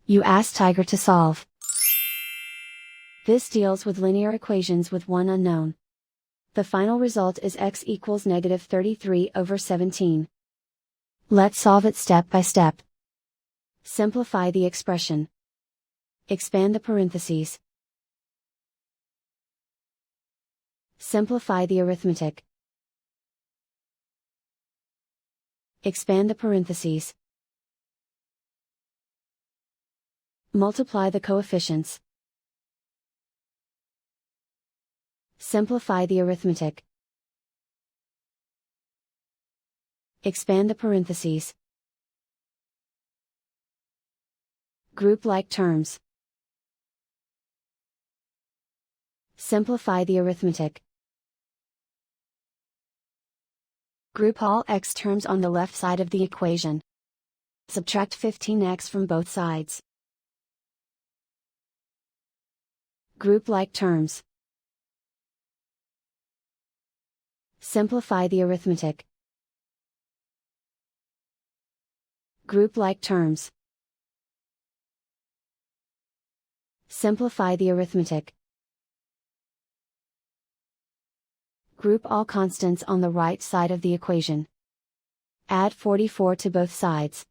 You ask Tiger to solve. This deals with linear equations with one unknown. The final result is x equals -33/17. Let's solve it step by step. Simplify the expression. Expand the parentheses. Simplify the arithmetic. Expand the parentheses. Multiply the coefficients. Simplify the arithmetic. Expand the parentheses. Group like terms. Simplify the arithmetic. Group all x terms on the left side of the equation. Subtract 15x from both sides. Group like terms. Simplify the arithmetic. Group like terms. Simplify the arithmetic. Group all constants on the right side of the equation. Add 44 to both sides.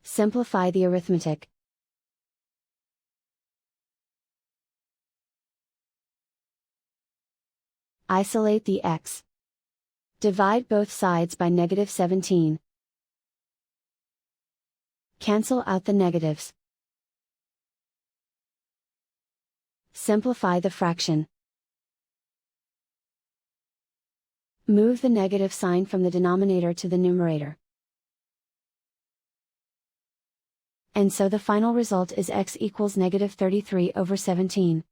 Simplify the arithmetic. Isolate the x. Divide both sides by -17. Cancel out the negatives. Simplify the fraction. Move the negative sign from the denominator to the numerator. And so the final result is x equals -33/17.